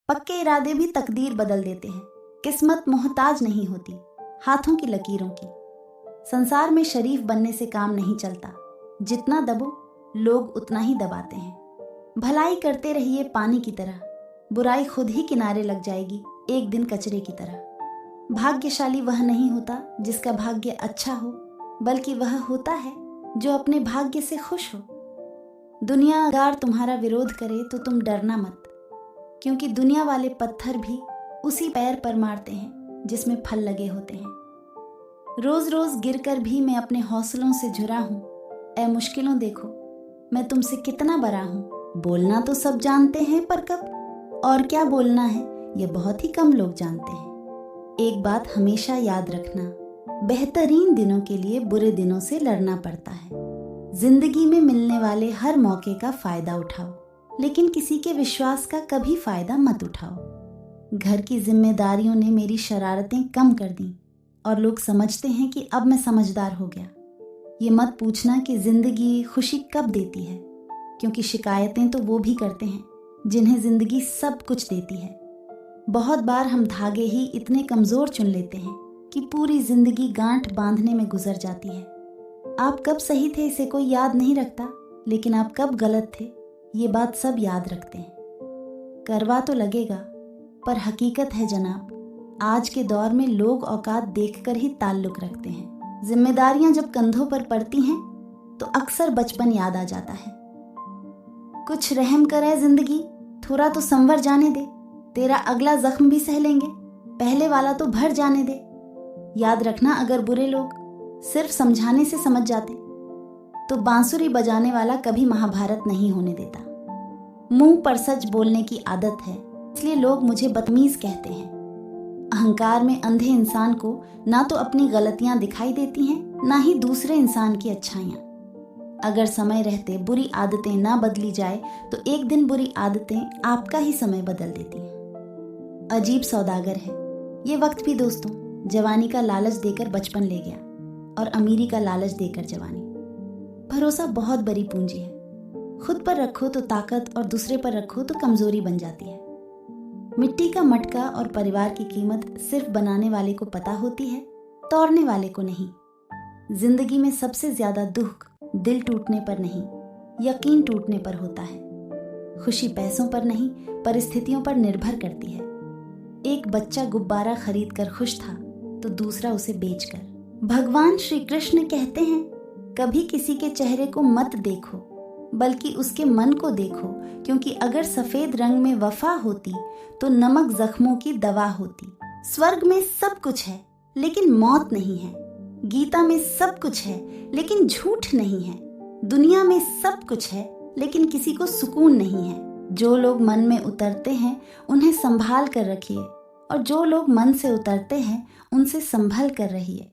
पक्के इरादे भी तकदीर बदल देते हैं। किस्मत मोहताज नहीं होती हाथों की लकीरों की। संसार में शरीफ बनने से काम नहीं चलता, जितना दबो लोग उतना ही दबाते हैं। भलाई करते रहिए पानी की तरह, बुराई खुद ही किनारे लग जाएगी एक दिन कचरे की तरह। भाग्यशाली वह नहीं होता जिसका भाग्य अच्छा हो, बल्कि वह होता है जो अपने भाग्य से खुश हो। दुनिया अगर तुम्हारा विरोध करे तो तुम डरना मत, क्योंकि दुनिया वाले पत्थर भी उसी पैर पर मारते हैं जिसमें फल लगे होते हैं। रोज रोज गिरकर भी मैं अपने हौसलों से जुड़ा हूँ। ऐ मुश्किलों देखो मैं तुमसे कितना बड़ा हूँ। बोलना तो सब जानते हैं पर कब और क्या बोलना है ये बहुत ही कम लोग जानते हैं। एक बात हमेशा याद रखना, बेहतरीन दिनों के लिए बुरे दिनों से लड़ना पड़ता है। जिंदगी में मिलने वाले हर मौके का फायदा उठाओ, लेकिन किसी के विश्वास का कभी फायदा मत उठाओ। घर की जिम्मेदारियों ने मेरी शरारतें कम कर दी और लोग समझते हैं कि अब मैं समझदार हो गया। ये मत पूछना कि जिंदगी खुशी कब देती है, क्योंकि शिकायतें तो वो भी करते हैं जिन्हें जिंदगी सब कुछ देती है। बहुत बार हम धागे ही इतने कमजोर चुन लेते हैं कि पूरी जिंदगी गांठ बांधने में गुजर जाती है। आप कब सही थे इसे कोई याद नहीं रखता, लेकिन आप कब गलत थे ये बात सब याद रखते हैं। करवा तो लगेगा, पर हकीकत है जनाब, आज के दौर में लोग औकात देखकर ही ताल्लुक रखते हैं। जिम्मेदारियां जब कंधों पर पड़ती हैं तो अक्सर बचपन याद आ जाता है। कुछ रहम करे जिंदगी, थोड़ा तो संवर जाने दे, तेरा अगला जख्म भी सह लेंगे, पहले वाला तो भर जाने दे। याद रखना, अगर बुरे लोग सिर्फ समझाने से समझ जाते तो बांसुरी बजाने वाला कभी महाभारत नहीं होने देता। मुंह पर सच बोलने की आदत है, इसलिए लोग मुझे बदतमीज कहते हैं। अहंकार में अंधे इंसान को ना तो अपनी गलतियां दिखाई देती हैं, ना ही दूसरे इंसान की अच्छाइयां। अगर समय रहते बुरी आदतें ना बदली जाए तो एक दिन बुरी आदतें आपका ही समय बदल देती हैं। अजीब सौदागर है ये वक्त भी दोस्तों। जवानी का लालच देकर बचपन ले गया और अमीरी का लालच देकर जवानी। भरोसा बहुत बड़ी पूंजी है। खुद पर रखो तो ताकत और दूसरे पर रखो तो कमजोरी बन जाती है। मिट्टी का मटका और परिवार की कीमत सिर्फ बनाने वाले को पता होती है, तोड़ने वाले को नहीं। जिंदगी में सबसे ज्यादा दुख दिल टूटने पर नहीं, यकीन टूटने पर होता है। खुशी पैसों पर नहीं, परिस्थितियों पर निर्भर करती है। एक बच्चा गुब्बारा खरीद कर खुश था तो दूसरा उसे बेचकर। भगवान श्री कृष्ण कहते हैं, कभी किसी के चेहरे को मत देखो बल्कि उसके मन को देखो, क्योंकि अगर सफेद रंग में वफा होती तो नमक जख्मों की दवा होती। स्वर्ग में सब कुछ है लेकिन मौत नहीं है। गीता में सब कुछ है लेकिन झूठ नहीं है। दुनिया में सब कुछ है लेकिन किसी को सुकून नहीं है। जो लोग मन में उतरते हैं उन्हें संभाल कर रखिए, और जो लोग मन से उतरते हैं उनसे संभल कर रहिए।